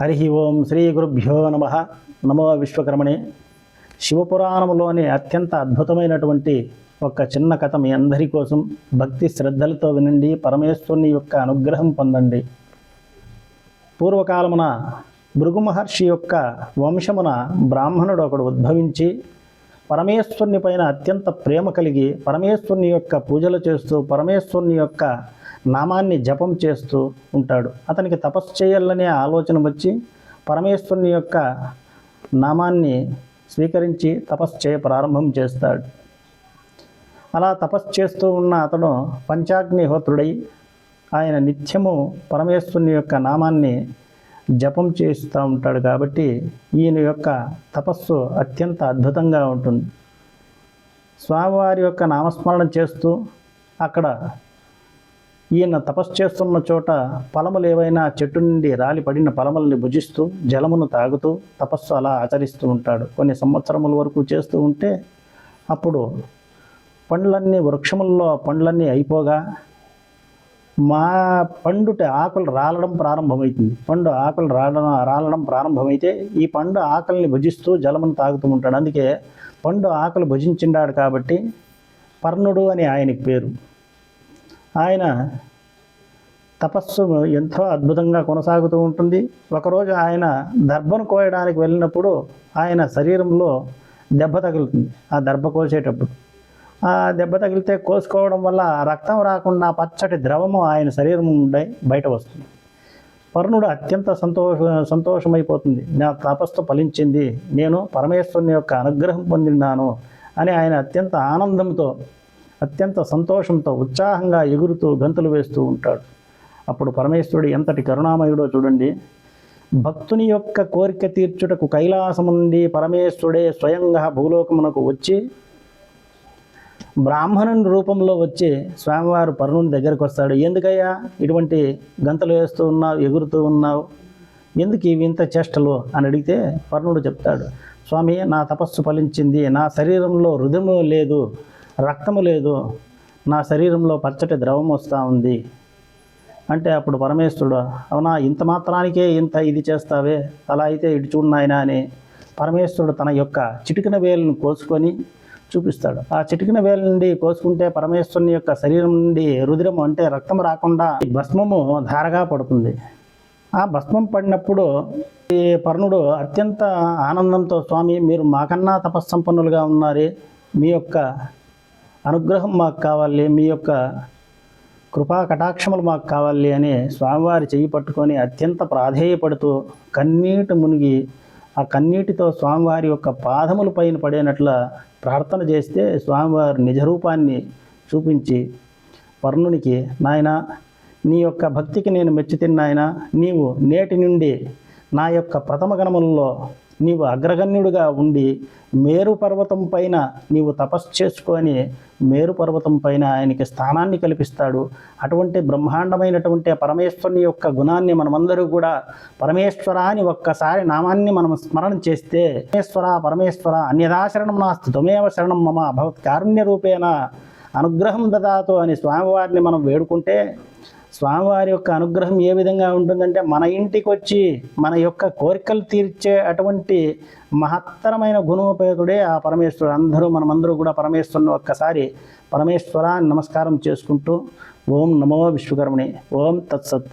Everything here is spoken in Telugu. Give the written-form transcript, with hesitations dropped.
హరి ఓం శ్రీ గురుభ్యో నమ. నమో విశ్వకర్మణే. శివపురాణంలోని అత్యంత అద్భుతమైనటువంటి ఒక చిన్న కథ మీ అందరి కోసం. భక్తి శ్రద్ధలతో వినండి, పరమేశ్వరుని యొక్క అనుగ్రహం పొందండి. పూర్వకాలమున భృగు మహర్షి యొక్క వంశమున బ్రాహ్మణుడు ఒకడు ఉద్భవించి పరమేశ్వరుని పైన అత్యంత ప్రేమ కలిగి పరమేశ్వరుని యొక్క పూజలు చేస్తూ పరమేశ్వరుని యొక్క నామాన్ని జపం చేస్తూ ఉంటాడు. అతనికి తపస్సు చేయాలనే ఆలోచన వచ్చి పరమేశ్వరుని యొక్క నామాన్ని స్వీకరించి తపస్సు చేయ ప్రారంభం చేస్తాడు. అలా తపస్సు చేస్తూ ఉన్న అతను పంచాగ్నిహోత్రుడై ఆయన నిత్యము పరమేశ్వరుని యొక్క నామాన్ని జపం చేస్తూ ఉంటాడు. కాబట్టి ఈయన యొక్క తపస్సు అత్యంత అద్భుతంగా ఉంటుంది. స్వామివారి యొక్క నామస్మరణ చేస్తూ అక్కడ ఈయన తపస్సు చేస్తున్న చోట ఫలములు ఏవైనా చెట్టు నుండి రాలి పడిన ఫలములని భుజిస్తూ జలమును తాగుతూ తపస్సు అలా ఆచరిస్తూ ఉంటాడు. కొన్ని సంవత్సరముల వరకు చేస్తూ ఉంటే అప్పుడు పండ్లన్నీ వృక్షముల్లో పండ్లన్నీ అయిపోగా మా పండుట ఆకులు రాలడం ప్రారంభమవుతుంది. పండు ఆకులు రాలడం ప్రారంభమైతే ఈ పండు ఆకుల్ని భుజిస్తూ జలమును తాగుతూ ఉంటాడు. అందుకే పండు ఆకులు భుజించిండాడు కాబట్టి పర్ణుడు అని ఆయనకి పేరు. ఆయన తపస్సు ఎంతో అద్భుతంగా కొనసాగుతూ ఉంటుంది. ఒకరోజు ఆయన దర్భను కోయడానికి వెళ్ళినప్పుడు ఆయన శరీరంలో దెబ్బ తగులుతుంది. ఆ దర్భ కోసేటప్పుడు ఆ దెబ్బ తగిలితే కోసుకోవడం వల్ల రక్తం రాకుండా పచ్చటి ద్రవము ఆయన శరీరం నుండి బయట వస్తుంది. పర్ణుడు అత్యంత సంతోషమైపోతుంది. నా తపస్సు ఫలించింది, నేను పరమేశ్వరుని యొక్క అనుగ్రహం పొందినాను అని ఆయన అత్యంత ఆనందంతో అత్యంత సంతోషంతో ఉత్సాహంగా ఎగురుతూ గంతులు వేస్తూ ఉంటాడు. అప్పుడు పరమేశ్వరుడు ఎంతటి కరుణామయుడో చూడండి. భక్తుని యొక్క కోరిక తీర్చుటకు కైలాసము నుండి పరమేశ్వరుడే స్వయంగా భూలోకమునకు వచ్చి బ్రాహ్మణుని రూపంలో వచ్చి స్వామివారు పర్ణుని దగ్గరకు వస్తాడు. ఎందుకయ్యా ఇటువంటి గంతలు వేస్తూ ఉన్నావు, ఎగురుతూ ఉన్నావు, ఎందుకు ఇవి ఇంత చేష్టలు అని అడిగితే పర్ణుడు చెప్తాడు, స్వామి నా తపస్సు ఫలించింది, నా శరీరంలో హృదయము లేదు, రక్తము లేదు, నా శరీరంలో పచ్చటి ద్రవం వస్తూ ఉంది అంటే అప్పుడు పరమేశ్వరుడు, అవునా ఇంత మాత్రానికే ఇంత ఇది చేస్తావే, అలా అయితే ఇటు చూడు నాయనా అని పరమేశ్వరుడు తన యొక్క చిటికిన వేలును కోసుకొని చూపిస్తాడు. ఆ చిటికిన వేలు నుండి కోసుకుంటే పరమేశ్వరుని యొక్క శరీరం నుండి రుధిరము అంటే రక్తం రాకుండా భస్మము ధారగా పడుతుంది. ఆ భస్మం పడినప్పుడు ఈ పర్ణుడు అత్యంత ఆనందంతో, స్వామి మీరు మాకన్నా తపస్సంపన్నులుగా ఉన్నారే, మీ యొక్క అనుగ్రహం మాకు కావాలి, మీ యొక్క కృపా కటాక్షములు మాకు కావాలి అని స్వామివారి చెయ్యి పట్టుకొని అత్యంత ప్రాధేయపడుతూ కన్నీటి మునిగి ఆ కన్నీటితో స్వామివారి యొక్క పాదముల పైన పడేనట్ల ప్రార్థన చేస్తే స్వామివారి నిజరూపాన్ని చూపించి పర్ణునికి, నాయన నీ యొక్క భక్తికి నేను మెచ్చుతిన్నాయన, నీవు నేటి నుండి నా యొక్క ప్రథమ గణములలో నీవు అగ్రగణ్యుడిగా ఉండి మేరు పర్వతం పైన నీవు తపస్సు చేసుకొని మేరు పర్వతం పైన ఆయనకి స్థానాన్ని కల్పిస్తాడు. అటువంటి బ్రహ్మాండమైనటువంటి పరమేశ్వరుని యొక్క గుణాన్ని మనమందరూ కూడా పరమేశ్వర అని ఒక్కసారి నామాన్ని మనం స్మరణ చేస్తే, పరమేశ్వర అన్యదాశరణం నాస్తి త్వమేవ శరణం మమ భవత్ కారుణ్య రూపేణ అనుగ్రహం దదాతు అని స్వామివారిని మనం వేడుకుంటే స్వామివారి యొక్క అనుగ్రహం ఏ విధంగా ఉంటుందంటే మన ఇంటికి వచ్చి మన యొక్క కోరికలు తీర్చే అటువంటి మహత్తరమైన గుణోపేతుడే ఆ పరమేశ్వరుడు. మనమందరూ కూడా పరమేశ్వరుని ఒక్కసారి పరమేశ్వరాన్ని నమస్కారం చేసుకుంటూ ఓం నమో విశ్వకర్మణి. ఓం తత్సత్.